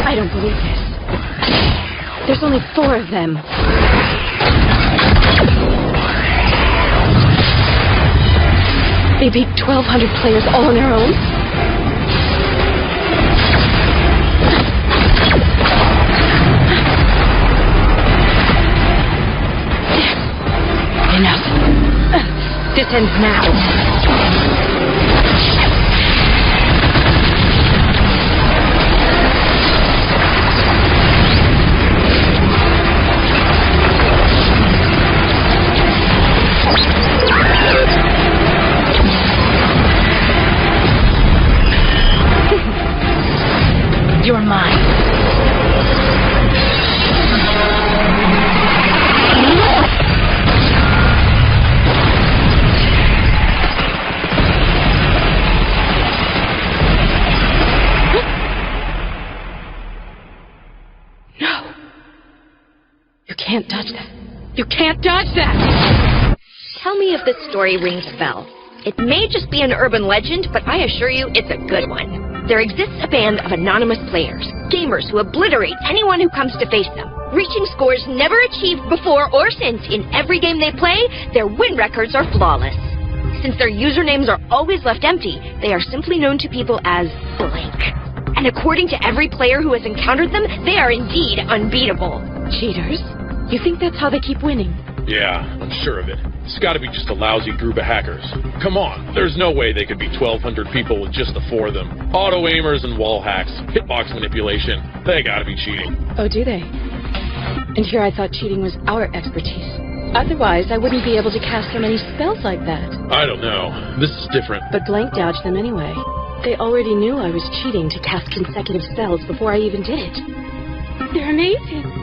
I don't believe this. There's only 4 of them. They beat 1,200 players all on their own? Enough. This ends now. You're mine. No. You can't dodge that. You can't dodge that! Tell me if this story rings a bell. It may just be an urban legend, but I assure you it's a good one. There exists a band of anonymous players, gamers who obliterate anyone who comes to face them. Reaching scores never achieved before or since in every game they play, their win records are flawless. Since their usernames are always left empty, they are simply known to people as blank. And according to every player who has encountered them, they are indeed unbeatable. Cheaters? You think that's how they keep winning? Yeah, I'm sure of it. It's gotta be just a lousy group of hackers. Come on, there's no way they could be 1,200 people with just the 4 of them. Auto-aimers and wall hacks, hitbox manipulation. They gotta be cheating. Oh, do they? And here I thought cheating was our expertise. Otherwise, I wouldn't be able to cast so many spells like that. I don't know. This is different. But Blank dodged them anyway. They already knew I was cheating to cast consecutive spells before I even did it. They're amazing.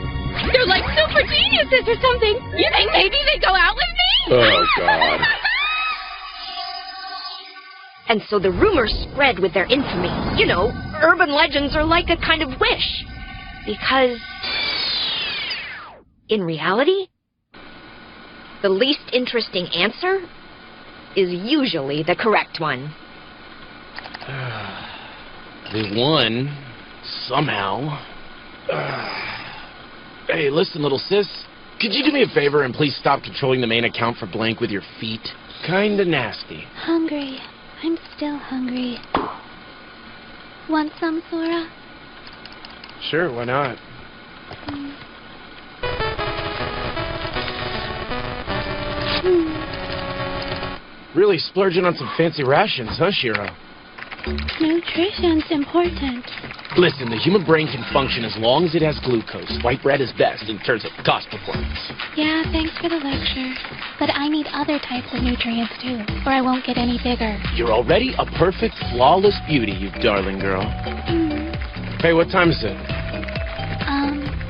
They're like super geniuses or something. You think maybe they go out with me? Oh, God. And so the rumors spread with their infamy. You know, urban legends are like a kind of wish. Because in reality, the least interesting answer is usually the correct one. They won. Somehow. Hey, listen, little sis. Could you do me a favor and please stop controlling the main account for Blank with your feet? Kinda nasty. Hungry. I'm still hungry. Want some, Sora? Sure, why not? Really splurging on some fancy rations, huh, Shiro? Nutrition's important. Listen, the human brain can function as long as it has glucose. White bread is best in terms of cost performance. Yeah, thanks for the lecture. But I need other types of nutrients too, or I won't get any bigger. You're already a perfect, flawless beauty, you darling girl. Hey, what time is it?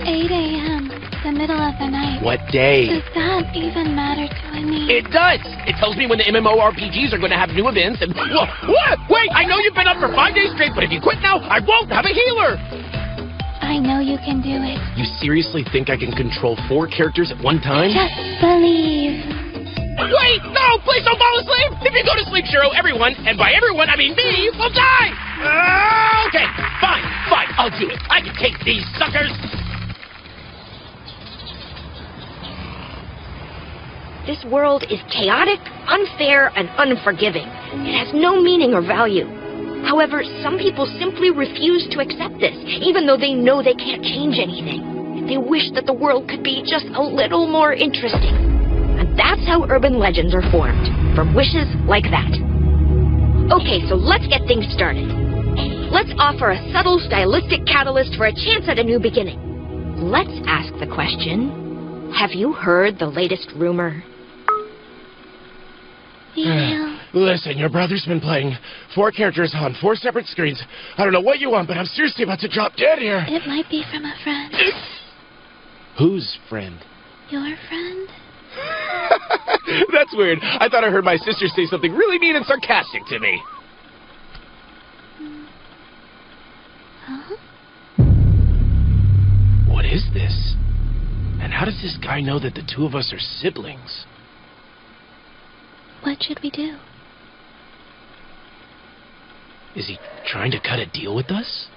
8 a.m., the middle of the night. What day? Does that even matter to any? It does! It tells me when the MMORPGs are going to have new events and... What? Wait, I know you've been up for 5 days straight, but if you quit now, I won't have a healer! I know you can do it. You seriously think I can control 4 characters at one time? Just believe. Wait! No! Please don't fall asleep! If you go to sleep, Shiro, everyone, and by everyone, I mean me, will die! Okay, fine, I'll do it. I can take these suckers! This world is chaotic, unfair, and unforgiving. It has no meaning or value. However, some people simply refuse to accept this, even though they know they can't change anything. They wish that the world could be just a little more interesting. And that's how urban legends are formed, from wishes like that. Okay, so let's get things started. Let's offer a subtle stylistic catalyst for a chance at a new beginning. Let's ask the question, have you heard the latest rumor? Listen, your brother's been playing 4 characters on 4 separate screens. I don't know what you want, but I'm seriously about to drop dead here. It might be from a friend. Whose friend? Your friend? That's weird. I thought I heard my sister say something really mean and sarcastic to me. Huh? What is this? And how does this guy know that the two of us are siblings? What should we do? Is he trying to cut a deal with us?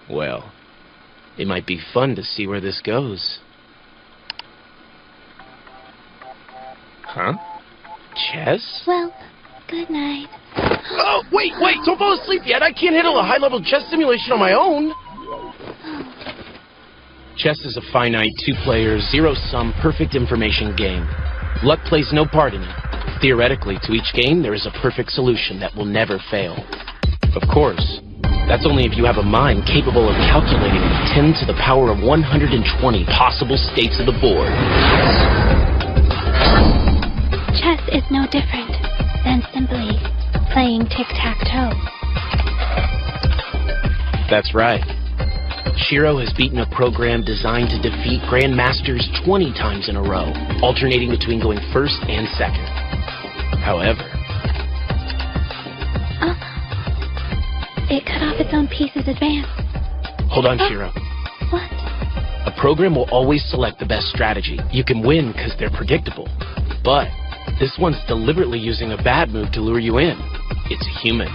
Well, it might be fun to see where this goes. Huh? Chess? Well, good night. Oh, wait, don't fall asleep yet. I can't handle a high-level chess simulation on my own. Chess is a finite, two-player, zero-sum, perfect information game. Luck plays no part in it. Theoretically, to each game, there is a perfect solution that will never fail. Of course, that's only if you have a mind capable of calculating 10 to the power of 120 possible states of the board. Chess is no different than simply playing tic-tac-toe. That's right. Shiro has beaten a program designed to defeat Grandmasters 20 times in a row, alternating between going first and second. However... It cut off its own piece's advance. Hold on, Shiro. What? A program will always select the best strategy. You can win because they're predictable. But this one's deliberately using a bad move to lure you in. It's a human.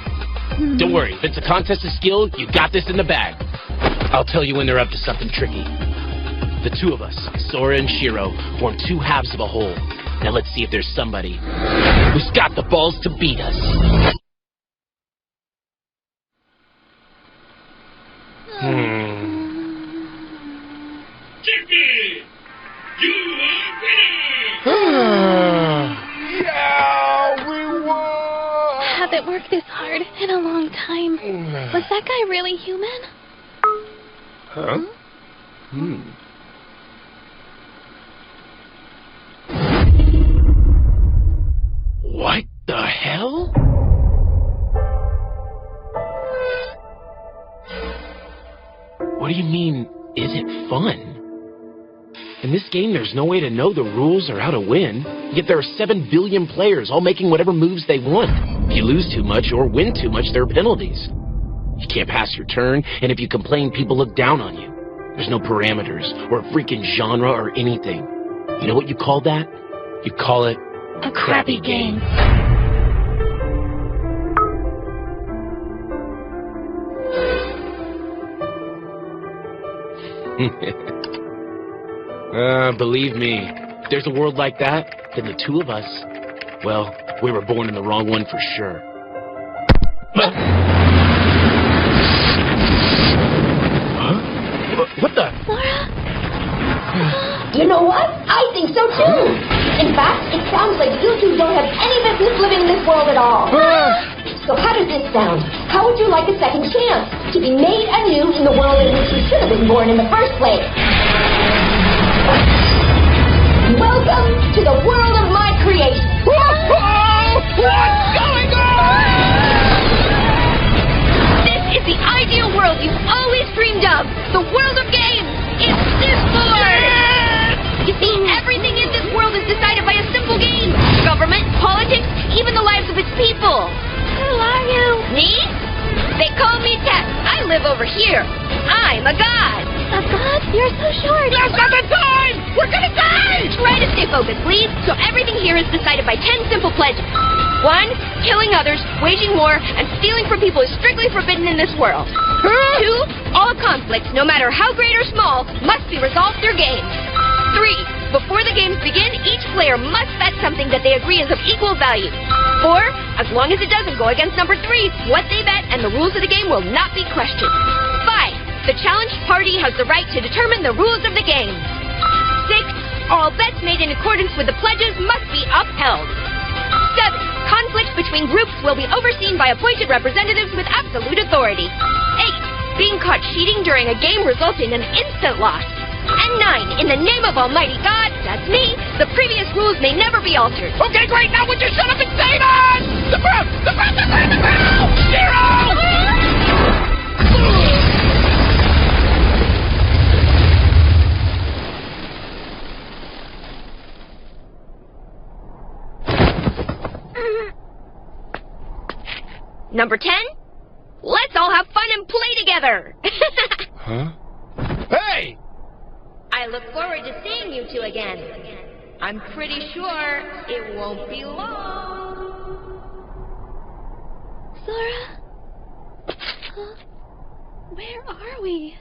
Don't worry, if it's a contest of skill, you got this in the bag. I'll tell you when they're up to something tricky. The two of us, Sora and Shiro, form two halves of a whole. Now let's see if there's somebody who's got the balls to beat us. Chippy! You are winner! Yeah, we won! Haven't worked this hard in a long time. Was that guy really human? Huh? What the hell? What do you mean, is it fun? In this game, there's no way to know the rules or how to win, yet there are 7 billion players all making whatever moves they want. If you lose too much or win too much, there are penalties. You can't pass your turn, and if you complain, people look down on you. There's no parameters, or a freaking genre, or anything. You know what you call that? You call it A crappy game. Believe me, if there's a world like that, then the two of us, well, we were born in the wrong one for sure. What the? Sora? You know what? I think so too. In fact, it sounds like you two don't have any business living in this world at all. So how does this sound? How would you like a second chance to be made anew in the world in which you should have been born in the first place? Welcome to the world of my creation. What's going on? This is the ideal world you've always dreamed of. The world of games. It's this board. You see, everything in this world is decided by a simple game. Government, politics, even the lives of its people. Who are you? Me? They call me Tess. I live over here. I'm a god. A god? You're so short. There's not the time! We're gonna die! Try to stay focused, please. So everything here is decided by 10 simple pledges. 1, killing others, waging war, and stealing from people is strictly forbidden in this world. 2, all conflicts, no matter how great or small, must be resolved through games. 3, before the games begin, each player must bet something that they agree is of equal value. 4, as long as it doesn't go against number 3, what they bet and the rules of the game will not be questioned. 5, the challenged party has the right to determine the rules of the game. 6, all bets made in accordance with the pledges must be upheld. 7, conflicts between groups will be overseen by appointed representatives with absolute authority. 8, being caught cheating during a game results in an instant loss. And 9, in the name of Almighty God, that's me, the previous rules may never be altered. Okay, great, now would you shut up and save us? The ground! The ground! The ground! The ground! Shiro! Number 10, let's all have fun and play together. Huh? Hey! I look forward to seeing you two again. I'm pretty sure it won't be long. Sora? Huh? Where are we?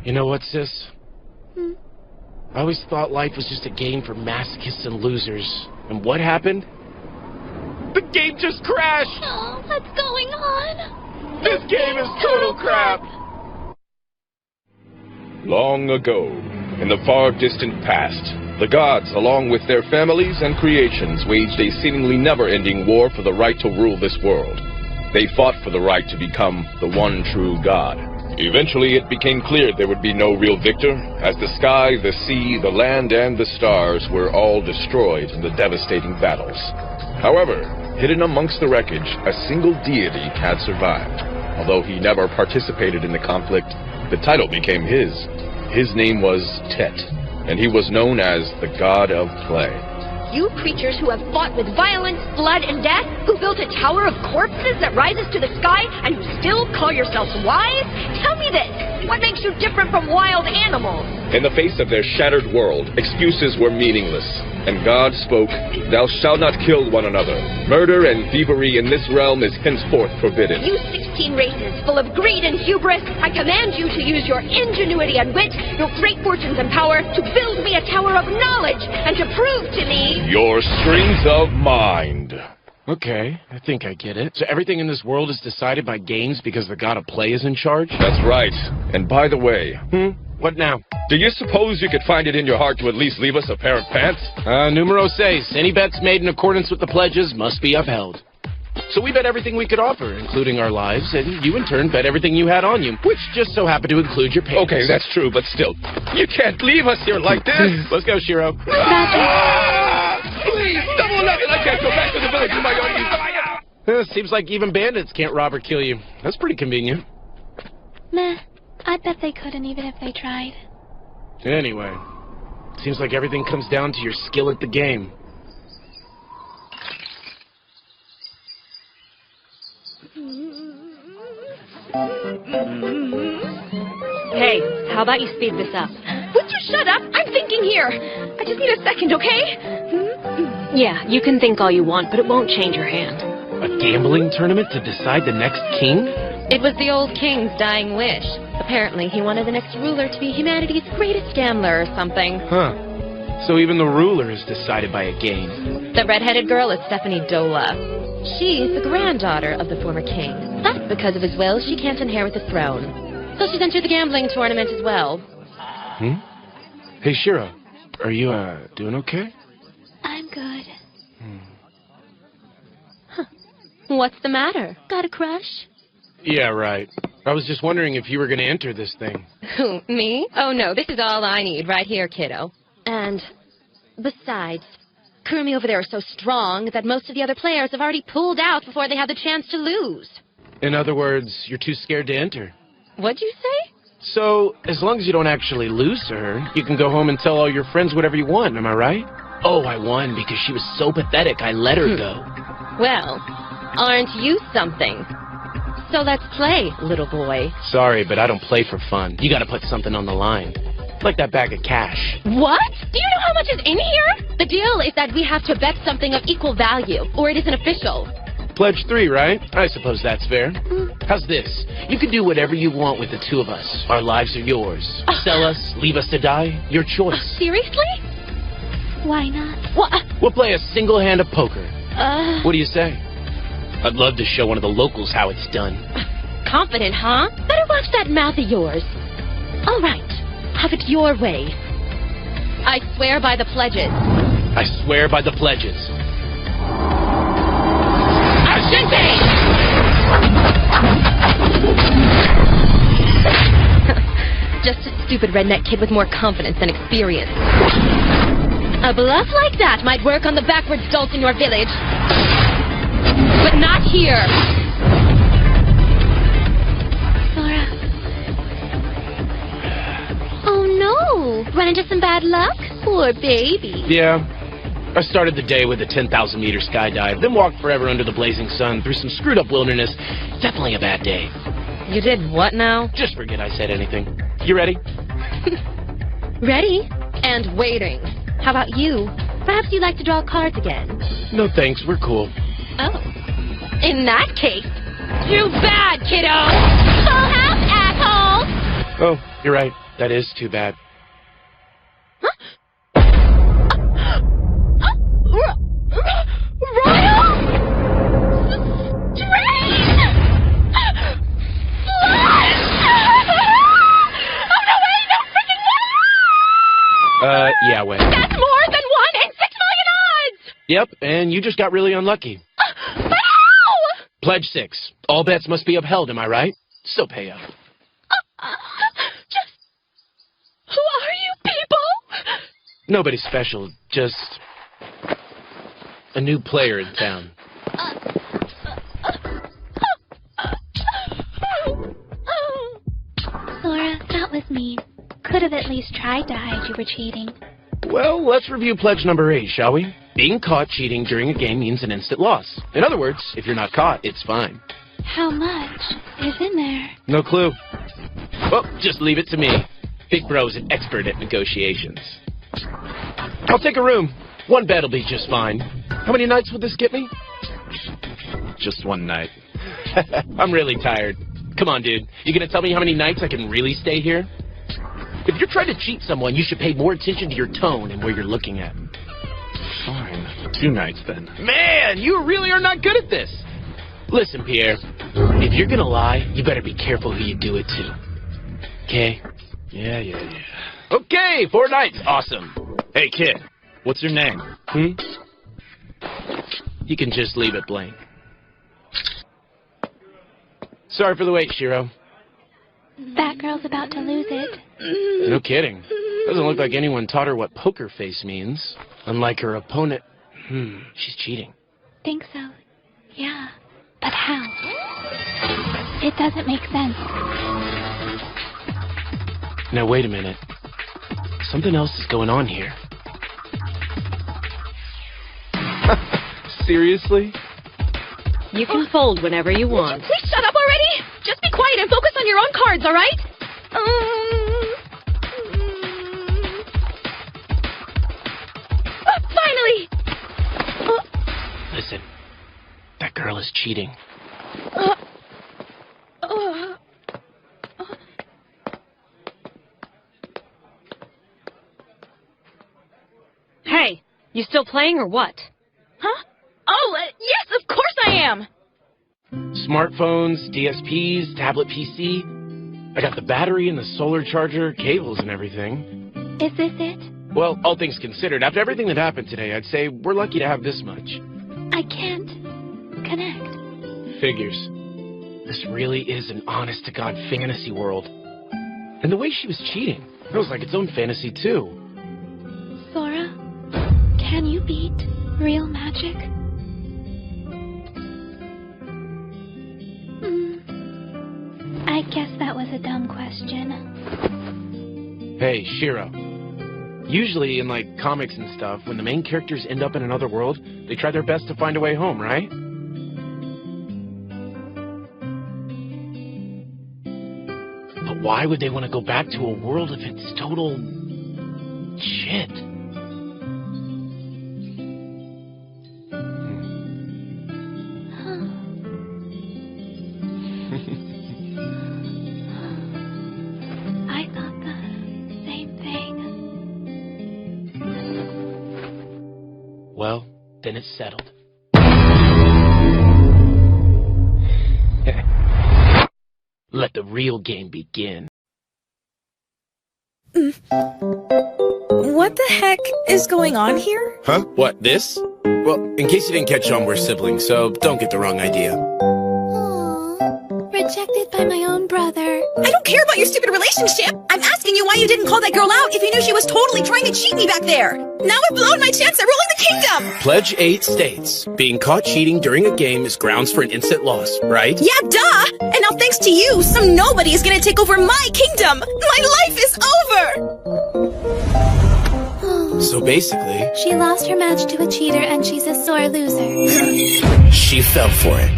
You know what, sis? I always thought life was just a game for masochists and losers. And what happened? The game just crashed! Oh, what's going on? This game is total crap! Long ago, in the far distant past, the gods, along with their families and creations, waged a seemingly never-ending war for the right to rule this world. They fought for the right to become the one true god. Eventually, it became clear there would be no real victor, as the sky, the sea, the land, and the stars were all destroyed in the devastating battles. However, hidden amongst the wreckage, a single deity had survived. Although he never participated in the conflict, the title became his. His name was Tet, and he was known as the God of Play. You creatures who have fought with violence, blood, and death, who built a tower of corpses that rises to the sky, and who still call yourselves wise? Tell me this! What makes you different from wild animals? In the face of their shattered world, excuses were meaningless. And God spoke, "Thou shalt not kill one another. Murder and thievery in this realm is henceforth forbidden." You 16 races, full of greed and hubris, I command you to use your ingenuity and wit, your great fortunes and power, to build me a tower of knowledge, and to prove to me... Your strength of mind. Okay, I think I get it. So everything in this world is decided by games because the God of Play is in charge? That's right. And by the way... What now? Do you suppose you could find it in your heart to at least leave us a pair of pants? Numero 6. Any bets made in accordance with the pledges must be upheld. So we bet everything we could offer, including our lives, and you in turn bet everything you had on you, which just so happened to include your pants. Okay, that's true, but still, you can't leave us here like this. Let's go, Shiro. Please, double nothing. I can't go back to the village in my own. Seems like even bandits can't rob or kill you. That's pretty convenient. Meh. I bet they couldn't even if they tried. Anyway, seems like everything comes down to your skill at the game. Hey, how about you speed this up? Would you shut up? I'm thinking here. I just need a second, okay? Yeah, you can think all you want, but it won't change your hand. A gambling tournament to decide the next king? It was the old king's dying wish. Apparently, he wanted the next ruler to be humanity's greatest gambler or something. Huh. So even the ruler is decided by a game. The red-headed girl is Stephanie Dola. She's the granddaughter of the former king. But because of his will, she can't inherit the throne. So she's entered the gambling tournament as well. Hey, Shiro. Are you, doing okay? I'm good. Huh. What's the matter? Got a crush? Yeah, right. I was just wondering if you were going to enter this thing. Who, me? Oh, no, this is all I need right here, kiddo. And besides, Kurumi over there is so strong that most of the other players have already pulled out before they had the chance to lose. In other words, you're too scared to enter. What'd you say? So, as long as you don't actually lose to her, you can go home and tell all your friends whatever you want, am I right? Oh, I won because she was so pathetic I let her go. Well, aren't you something? So let's play, little boy. Sorry, but I don't play for fun. You gotta put something on the line. Like that bag of cash. What? Do you know how much is in here? The deal is that we have to bet something of equal value, or it isn't official. Pledge 3, right? I suppose that's fair. How's this? You can do whatever you want with the two of us. Our lives are yours. Sell us, leave us to die, your choice. Seriously? Why not? What? We'll play a single hand of poker. What do you say? I'd love to show one of the locals how it's done. Confident, huh? Better watch that mouth of yours. All right. Have it your way. I swear by the pledges. I swear by the pledges. Ashinte! Just a stupid redneck kid with more confidence than experience. A bluff like that might work on the backwards dolts in your village. But not here. Oh, run into some bad luck? Poor baby. Yeah. I started the day with a 10,000-meter skydive, then walked forever under the blazing sun through some screwed-up wilderness. Definitely a bad day. You did what now? Just forget I said anything. You ready? Ready and waiting. How about you? Perhaps you'd like to draw cards again. No thanks, we're cool. Oh. In that case, too bad, kiddo! Full house, asshole! Oh, you're right. That is too bad. Royal? Train! Flash! Oh, no way! No freaking way! Yeah, wait. That's more than 1 in 6 million odds! Yep, and you just got really unlucky. But how? Pledge 6. All bets must be upheld, am I right? Still pay up. Just... Who are you people? Nobody special, just... a new player in town. Laura, that was mean. Could have at least tried to hide you were cheating. Well, let's review pledge number 8, shall we? Being caught cheating during a game means an instant loss. In other words, if you're not caught, it's fine. How much is in there? No clue. Well, just leave it to me. Big Bro's an expert at negotiations. I'll take a room. 1 bed'll be just fine. How many nights will this get me? Just 1 night. I'm really tired. Come on, dude. You gonna tell me how many nights I can really stay here? If you're trying to cheat someone, you should pay more attention to your tone and where you're looking at. Fine. 2 nights, then. Man, you really are not good at this. Listen, Pierre. If you're gonna lie, you better be careful who you do it to. Okay? Yeah. Okay, 4 nights. Awesome. Hey, kid. What's your name? You can just leave it blank. Sorry for the wait, Shiro. That girl's about to lose it. No kidding. Doesn't look like anyone taught her what poker face means. Unlike her opponent. She's cheating. Think so. Yeah. But how? It doesn't make sense. Now, wait a minute. Something else is going on here. Seriously? You can fold whenever you want. Please shut up already! Just be quiet and focus on your own cards, all right? Finally! Listen. That girl is cheating. Hey, you still playing or what? Huh? Oh, yes, of course I am! Smartphones, DSPs, tablet PC. I got the battery and the solar charger, cables and everything. Is this it? Well, all things considered, after everything that happened today, I'd say we're lucky to have this much. I can't connect. Figures. This really is an honest-to-God fantasy world. And the way she was cheating, it was like its own fantasy, too. Sora, can you beat real magic? I guess that was a dumb question. Hey, Shiro. Usually in, like, comics and stuff, when the main characters end up in another world, they try their best to find a way home, right? But why would they want to go back to a world if it's total... shit? I thought the same thing. Well, then it's settled. Let the real game begin. What the heck is going on here? Huh? What, this? Well, in case you didn't catch on, we're siblings, so don't get the wrong idea. Rejected by my own brother. I don't care about your stupid relationship. I'm asking you why you didn't call that girl out if you knew she was totally trying to cheat me back there. Now I've blown my chance at ruling the kingdom. Pledge 8 states, being caught cheating during a game is grounds for an instant loss, right? Yeah, duh. And now thanks to you, some nobody is gonna take over my kingdom. My life is over. So basically, She lost her match to a cheater and she's a sore loser. she fell for it.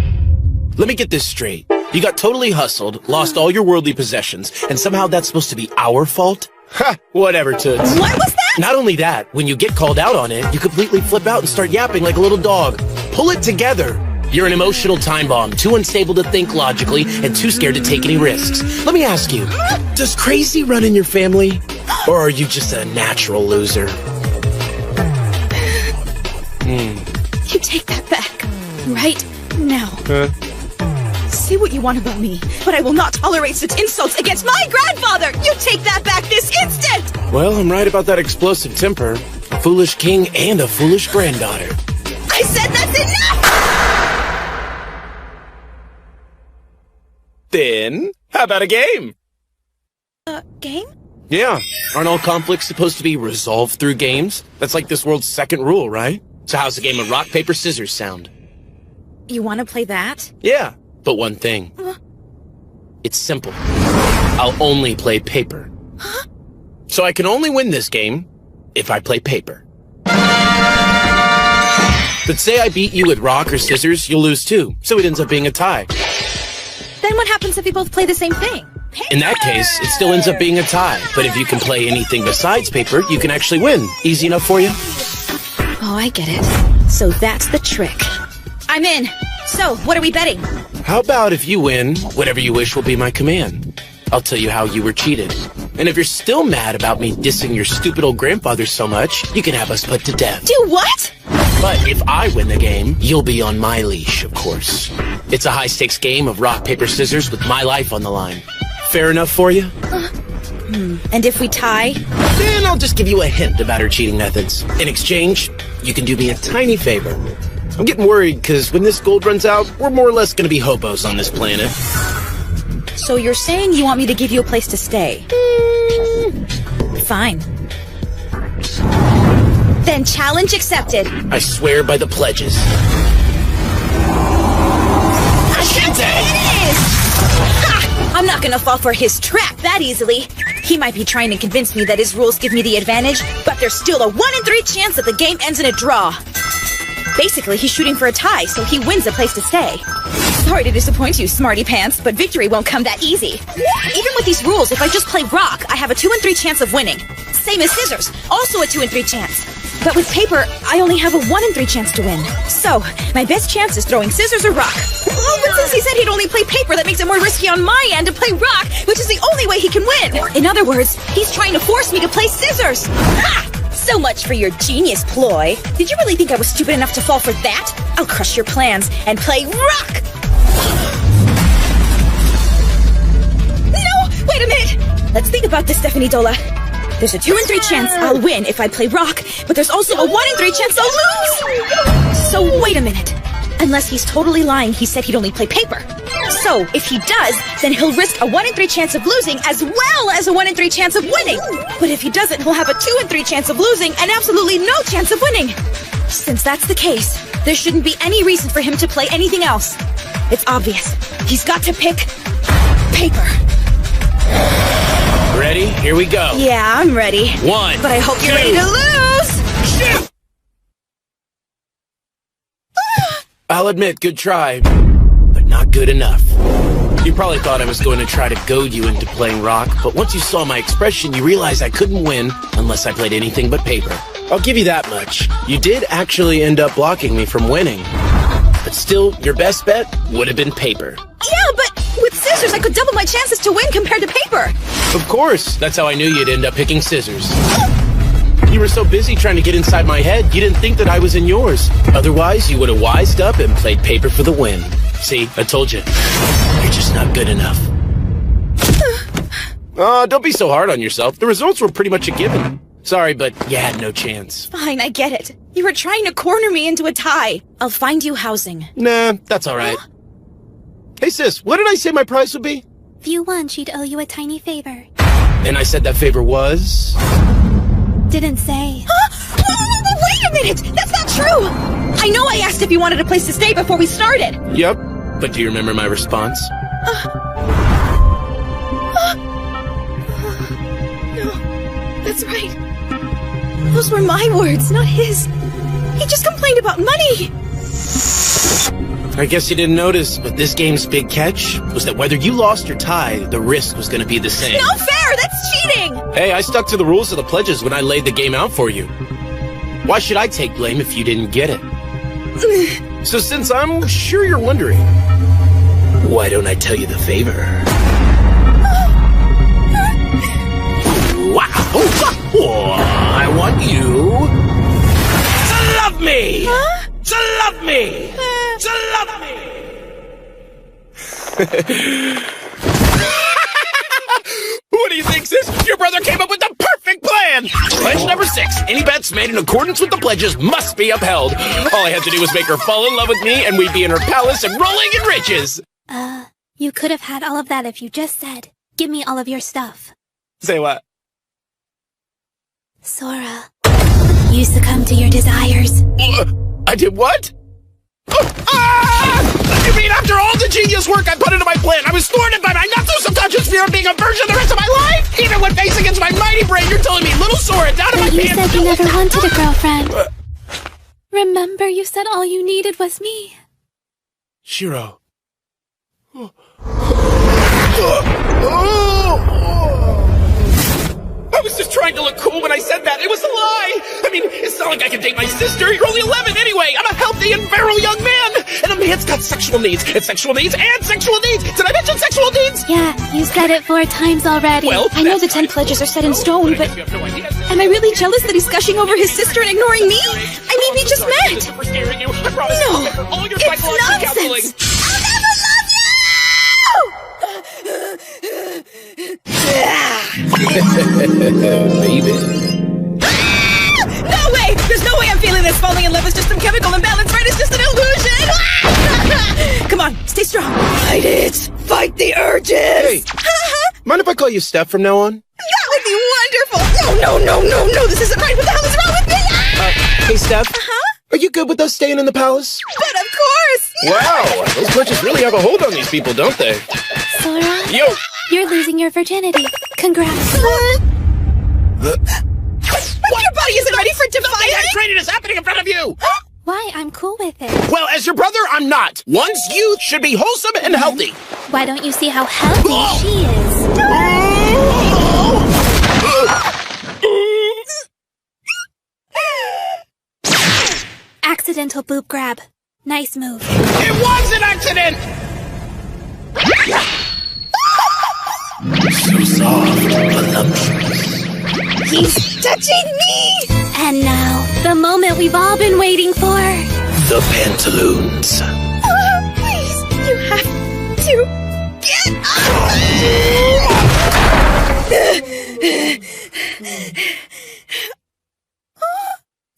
Let me get this straight. You got totally hustled, lost all your worldly possessions, and somehow that's supposed to be our fault? Ha! Whatever, Toots. What was that? Not only that, when you get called out on it, you completely flip out and start yapping like a little dog. Pull it together. You're an emotional time bomb, too unstable to think logically and too scared to take any risks. Let me ask you, does crazy run in your family? Or are you just a natural loser? You take that back. Right now. Say what you want about me, but I will not tolerate such insults against my grandfather! You take that back this instant! Well, I'm right about that explosive temper. A foolish king and a foolish granddaughter. I said that's enough! Then, how about a game? Game? Yeah. Aren't all conflicts supposed to be resolved through games? That's like this world's second rule, right? So how's a game of rock, paper, scissors sound? You want to play that? Yeah. But one thing. It's simple. I'll only play paper. Huh? So I can only win this game if I play paper. But say I beat you at rock or scissors, you'll lose too. So it ends up being a tie. Then what happens if we both play the same thing? In that case, it still ends up being a tie. But if you can play anything besides paper, you can actually win. Easy enough for you? Oh, I get it. So that's the trick. I'm in. So, what are we betting? How about if you win, whatever you wish will be my command. I'll tell you how you were cheated. And if you're still mad about me dissing your stupid old grandfather so much, you can have us put to death. Do what? But if I win the game, you'll be on my leash, of course. It's a high-stakes game of rock, paper, scissors with my life on the line. Fair enough for you? And if we tie? Then I'll just give you a hint about her cheating methods. In exchange, you can do me a tiny favor. I'm getting worried because when this gold runs out, we're more or less going to be hobos on this planet. So you're saying you want me to give you a place to stay? Fine. Then challenge accepted. I swear by the pledges. It is! Ha! I'm not gonna fall for his trap that easily. He might be trying to convince me that his rules give me the advantage, but there's still a 1 in 3 chance that the game ends in a draw. Basically, he's shooting for a tie, so he wins a place to stay. Sorry to disappoint you, smarty pants, but victory won't come that easy. Even with these rules, if I just play rock, I have a 2 in 3 chance of winning. Same as scissors, also a 2 in 3 chance. But with paper, I only have a 1 in 3 chance to win. So, my best chance is throwing scissors or rock. Oh, but since he said he'd only play paper, that makes it more risky on my end to play rock, which is the only way he can win. In other words, he's trying to force me to play scissors. Ha! So much for your genius ploy. Did you really think I was stupid enough to fall for that? I'll crush your plans and play rock! No! Wait a minute! Let's think about this, Stephanie Dola. There's a 2 in 3 chance I'll win if I play rock, but there's also a 1 in 3 chance I'll lose! So wait a minute. Unless he's totally lying, he said he'd only play paper. So, if he does, then he'll risk a 1 in 3 chance of losing as well as a 1 in 3 chance of winning. But if he doesn't, he'll have a 2 in 3 chance of losing and absolutely no chance of winning. Since that's the case, there shouldn't be any reason for him to play anything else. It's obvious. He's got to pick paper. Ready? Here we go. Yeah, I'm ready. 1, But I hope you're 2, ready to lose! Shoot! I'll admit, good try, but not good enough. You probably thought I was going to try to goad you into playing rock, but once you saw my expression, you realized I couldn't win unless I played anything but paper. I'll give you that much. You did actually end up blocking me from winning. But still, your best bet would have been paper. Yeah, but with scissors, I could double my chances to win compared to paper. Of course, that's how I knew you'd end up picking scissors. You were so busy trying to get inside my head, you didn't think that I was in yours. Otherwise, you would have wised up and played paper for the win. See, I told you. You're just not good enough. Don't be so hard on yourself. The results were pretty much a given. Sorry, but you had no chance. Fine, I get it. You were trying to corner me into a tie. I'll find you housing. Nah, that's all right. Hey, sis, what did I say my prize would be? If you won, she'd owe you a tiny favor. And I said that favor was? Didn't say. Wait a minute! That's not true! I know I asked if you wanted a place to stay before we started. Yep. But do you remember my response? No, that's right. Those were my words, not his. He just complained about money. I guess you didn't notice, but this game's big catch was that whether you lost or tied, the risk was going to be the same. No fair! That's cheating! Hey, I stuck to the rules of the pledges when I laid the game out for you. Why should I take blame if you didn't get it? So since I'm sure you're wondering, why don't I tell you the favor? Wow! I want you to love me! Huh? To love me! To love me! What do you think, sis? Your brother came up with the perfect plan! Pledge number 6. Any bets made in accordance with the pledges must be upheld. All I had to do was make her fall in love with me, and we'd be in her palace and rolling in riches! You could have had all of that if you just said, give me all of your stuff. Say what? Sora, you succumb to your desires. I did what? You mean after all the genius work I put into my plan, I was thwarted by my not-so-subconscious fear of being a virgin the rest of my life? Even when faced against my mighty brain, you're telling me little Sora down in my pants... You said you never wanted a girlfriend. Remember, you said all you needed was me. Shiro. I was just trying to look cool when I said that. It was a lie. I mean, it's not like I can date my sister. You're only 11 anyway. I'm a healthy and virile young man. And a man's got sexual needs. And sexual needs and sexual needs. Did I mention sexual needs? Yeah, you said it 4 times already. Well, I know the 10 pledges are set in stone, but am I really jealous that he's gushing over his sister and ignoring me? I mean, we just met. No, it's nonsense. I'll never love you! Baby. No way! There's no way I'm feeling this. Falling in love is just some chemical imbalance, right? It's just an illusion! Come on, stay strong. Fight it! Fight the urges! Hey, mind if I call you Steph from now on? That would be wonderful! No, this isn't right. What the hell is wrong with me? Hey, Steph. Are you good with us staying in the palace? But of course! Wow, those pledges really have a hold on these people, don't they? Sora, Yo! you're losing your virginity. Congrats. What? Your body isn't ready for defiance? That training is happening in front of you! Why? I'm cool with it. Well, as your brother, I'm not. One's youth should be wholesome and healthy. Why don't you see how healthy she is? Accidental boob grab. Nice move. It was an accident! So soft, voluptuous. He's touching me! And now, the moment we've all been waiting for. The pantaloons. Please, you have to get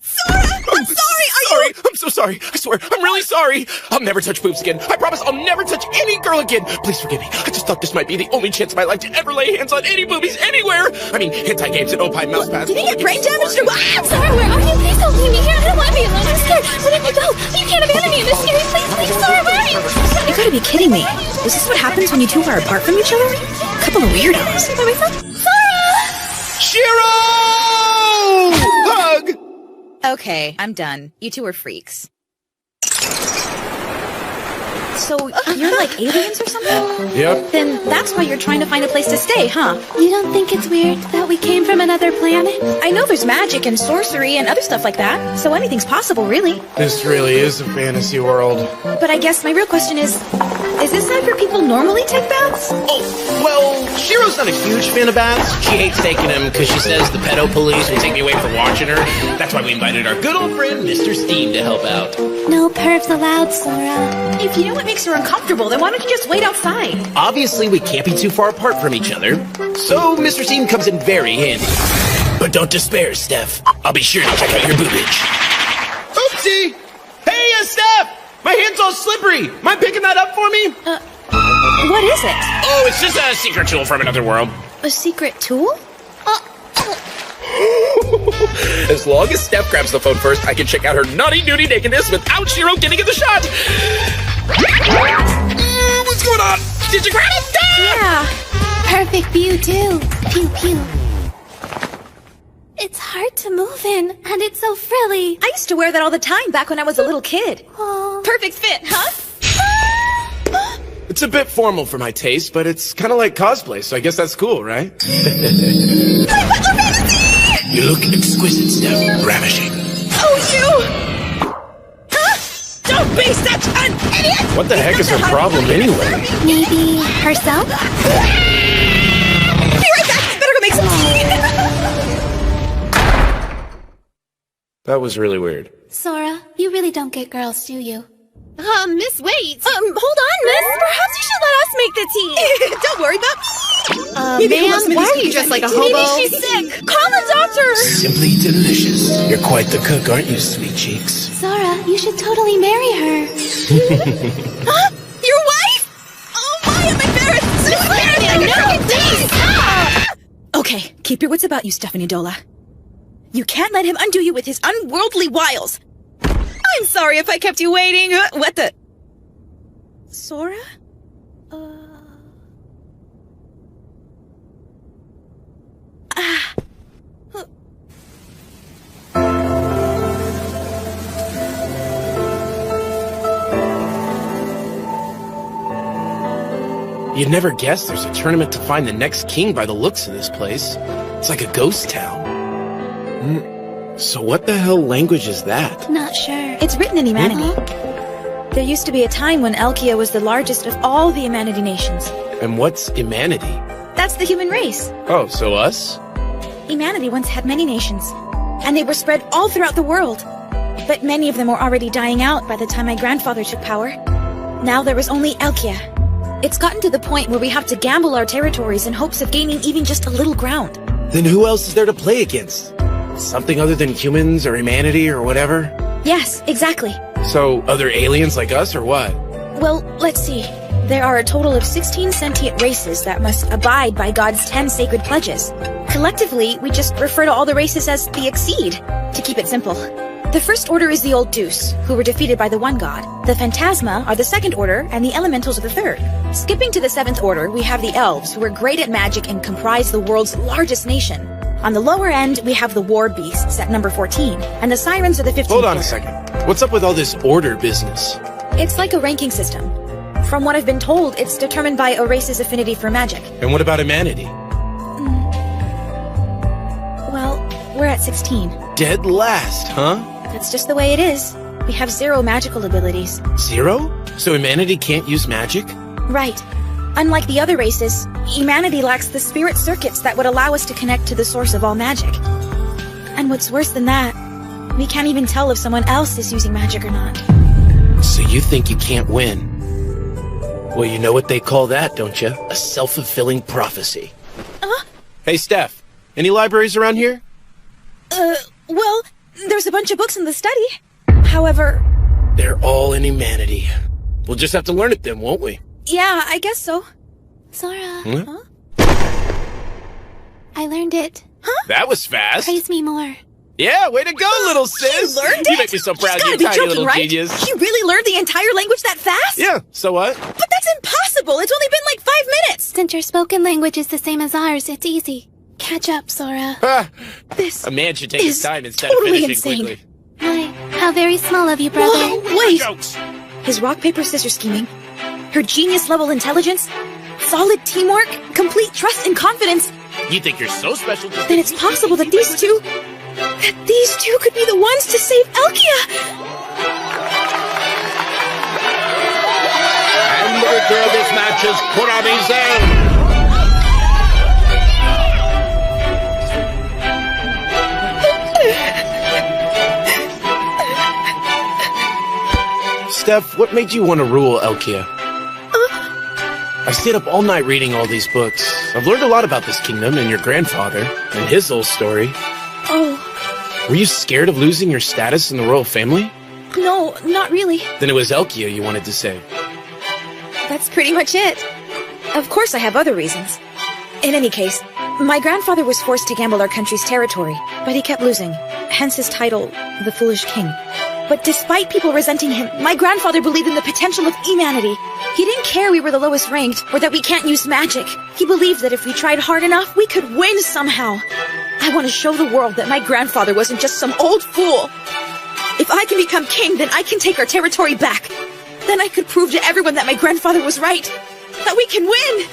Sora! I'm sorry! I'm so sorry. I swear, I'm really sorry. I'll never touch boobs again. I promise I'll never touch any girl again. Please forgive me. I just thought this might be the only chance in my life to ever lay hands on any boobies anywhere. I mean, hentai games and opine mouse pads. Did he get brain damage? I'm sorry, where are you? Please don't leave me here. I don't want to be alone. I'm scared. Where did you go? You can't abandon me in this series. Please, Sora, where are you? You gotta be kidding me. Is this what happens when you two are apart from each other? Couple of weirdos. Sora! Shiro! Hug! Okay, I'm done. You two are freaks. So, you're like aliens or something? Yep. Then that's why you're trying to find a place to stay, huh? You don't think it's weird that we came from another planet? I know there's magic and sorcery and other stuff like that, so anything's possible, really. This really is a fantasy world. But I guess my real question is this how your people normally take baths? Oh, well, Shiro's not a huge fan of baths. She hates taking them because she says the pedo police will take me away from watching her. That's why we invited our good old friend, Mr. Steam, to help out. No pervs allowed, Sora. If you know what makes her uncomfortable, then why don't you just wait outside? Obviously, we can't be too far apart from each other, so Mr. Steam comes in very handy. But don't despair, Steph. I'll be sure to check out your boobage. Oopsie! Hey, Steph! My hand's all slippery. Mind picking that up for me? What is it? Oh, it's just a secret tool from another world. A secret tool? As long as Steph grabs the phone first, I can check out her naughty-nudie nakedness without Shiro getting in the shot. What's going on? Did you grab it? Yeah. Perfect view, too. Pew, pew. It's hard to move in, and it's so frilly. I used to wear that all the time back when I was a little kid. Oh. Perfect fit, huh? It's a bit formal for my taste, but it's kind of like cosplay, so I guess that's cool, right? You look exquisite, Steph. Ravishing. Oh, you! Huh? Don't be such an idiot! What the heck is her problem anyway? Maybe herself? Be right back! Better go make some tea! That was really weird. Sora, you really don't get girls, do you? Miss, wait. Hold on, miss. Perhaps you should let us make the tea. Don't worry about me. Ma'am, why are you dressed like a hobo? Maybe she's sick. Call the doctor. Simply delicious. You're quite the cook, aren't you, sweet cheeks? Sora, you should totally marry her. Huh? Your wife? Oh my, I'm embarrassed. So No, please stop. Okay, keep your wits about you, Stephanie Dola. You can't let him undo you with his unworldly wiles. I'm sorry if I kept you waiting. What the? Sora? You'd never guess there's a tournament to find the next king by the looks of this place. It's like a ghost town. So what the hell language is that? Not sure. It's written in Humanity. There used to be a time when Elkia was the largest of all the Humanity nations. And what's Humanity? That's the human race. Oh, so us? Humanity once had many nations, and they were spread all throughout the world. But many of them were already dying out by the time my grandfather took power. Now there was only Elkia. It's gotten to the point where we have to gamble our territories in hopes of gaining even just a little ground. Then who else is there to play against? Something other than humans or humanity or whatever? Yes, exactly. So, other aliens like us or what? Well, let's see. There are a total of 16 sentient races that must abide by God's 10 sacred pledges. Collectively, we just refer to all the races as the Exceed, to keep it simple. The first order is the Old Deuce, who were defeated by the one god. The Phantasma are the second order, and the Elementals are the third. Skipping to the seventh order, we have the Elves, who are great at magic and comprise the world's largest nation. On the lower end, we have the War Beasts at number 14, and the Sirens are the 15th. Hold on a second. What's up with all this order business? It's like a ranking system. From what I've been told, it's determined by a race's affinity for magic. And what about humanity? Well, we're at 16. Dead last, huh? That's just the way it is. We have 0 magical abilities. 0? So humanity can't use magic? Right. Unlike the other races, humanity lacks the spirit circuits that would allow us to connect to the source of all magic. And what's worse than that, we can't even tell if someone else is using magic or not. So you think you can't win? Well, you know what they call that, don't you? A self-fulfilling prophecy. Hey, Steph, any libraries around here? Well, there's a bunch of books in the study. However... They're all in humanity. We'll just have to learn it then, won't we? Yeah, I guess so. Sora. Huh? I learned it. That was fast. Praise me more. Yeah, way to go, little sis. You learned You it? make me so proud of you, You've gotta be tiny joking, little right? genius. You really learned the entire language that fast? Yeah, so what? But that's impossible. It's only been like 5 minutes. Since your spoken language is the same as ours, it's easy. Catch up, Sora. This A man should take his is time instead totally of finishing insane. quickly. Why, how very small of you, brother. Whoa, wait. Jokes. His rock, paper, scissors scheming, her genius-level intelligence, solid teamwork, complete trust and confidence. You think you're so special? Then it's possible that these two could be the ones to save Elkia. And the winner of this match is Kurami-san. Steph, what made you want to rule Elkia? I stayed up all night reading all these books. I've learned a lot about this kingdom and your grandfather, and his whole story. Oh, Were you scared of losing your status in the royal family? no, not really. Then it was Elkia you wanted to save. That's pretty much it. Of course I have other reasons. In any case, my grandfather was forced to gamble our country's territory, but he kept losing, hence his title, the Foolish King. But despite people resenting him, my grandfather believed in the potential of humanity. He didn't care we were the lowest ranked, or that we can't use magic. He believed that if we tried hard enough, we could win somehow. I want to show the world that my grandfather wasn't just some old fool. If I can become king, then I can take our territory back. Then I could prove to everyone that my grandfather was right. That we can win.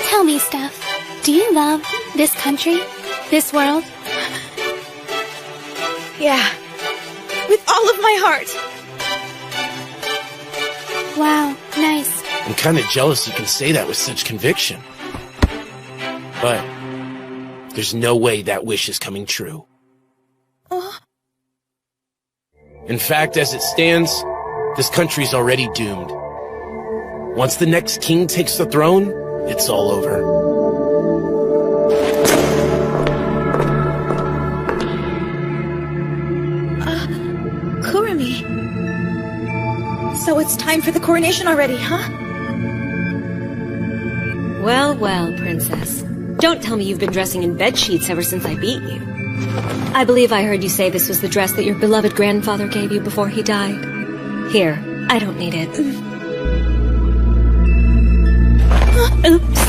Tell me, Steph, do you love this country? This world? Yeah. With all of my heart. Wow, nice. I'm kind of jealous you can say that with such conviction. But there's no way that wish is coming true. In fact, as it stands, this country's already doomed. Once the next king takes the throne, it's all over. Kurumi. So it's time for the coronation already, huh? Well, well, princess. Don't tell me you've been dressing in bed sheets ever since I beat you. I believe I heard you say this was the dress that your beloved grandfather gave you before he died. Here, I don't need it. Oops.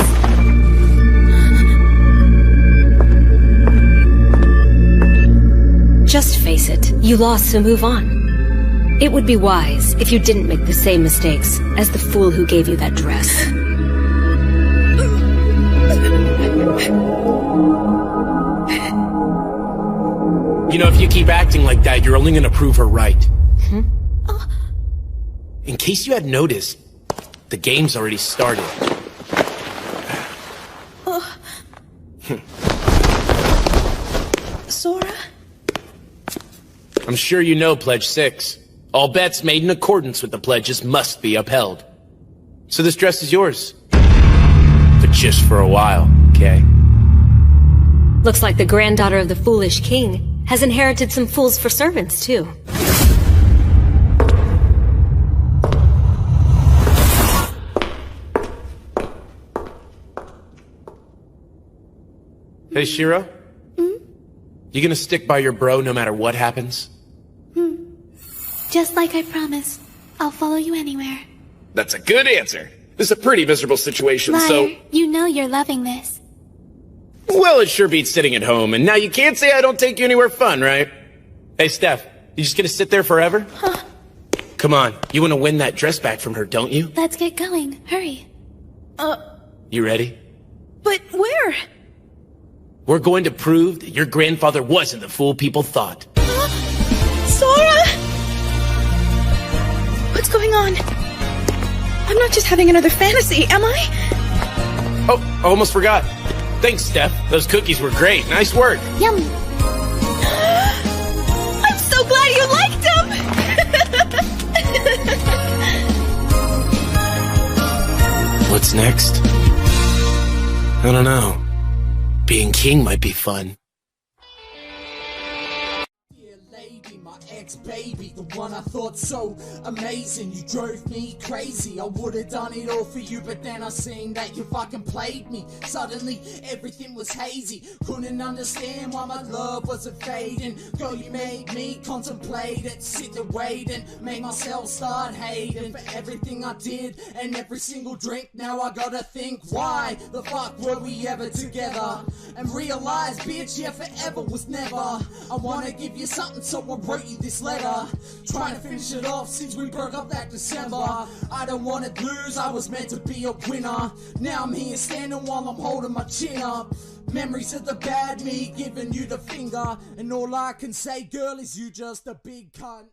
Just face it, you lost, so move on. It would be wise if you didn't make the same mistakes as the fool who gave you that dress. You know, if you keep acting like that, you're only gonna prove her right. In case you hadn't noticed, the game's already started. Sora? I'm sure you know Pledge 6. All bets made in accordance with the pledges must be upheld. So this dress is yours. But just for a while, okay? Looks like the granddaughter of the foolish king has inherited some fools for servants, too. Hey, Shiro? You gonna stick by your bro no matter what happens? Just like I promised. I'll follow you anywhere. That's a good answer. This is a pretty miserable situation, Liar, so... you know you're loving this. Well, it sure beats sitting at home, and now you can't say I don't take you anywhere fun, right? Hey, Steph, you just gonna sit there forever? Huh. Come on, you wanna win that dress back from her, don't you? Let's get going. Hurry. You ready? But where? We're going to prove that your grandfather wasn't the fool people thought. Sora! What's going on? I'm not just having another fantasy, am I? Oh, I almost forgot. Thanks, Steph. Those cookies were great. Nice work. Yum. I'm so glad you liked them! What's next? I don't know. Being king might be fun. Baby, the one I thought so amazing. You drove me crazy. I would've done it all for you, but then I seen that you fucking played me. Suddenly everything was hazy. Couldn't understand why my love wasn't fading. Girl, you made me contemplate it, sit and wait and make myself start hating for everything I did and every single drink. Now I gotta think, why the fuck were we ever together? And realize, bitch, yeah, forever was never. I wanna give you something, so I wrote you this letter, trying to finish it off since we broke up that December. I don't want to lose, I was meant to be a winner. Now I'm here standing while I'm holding my chin up. Memories of the bad me giving you the finger, and all I can say, girl, is you just a big cunt.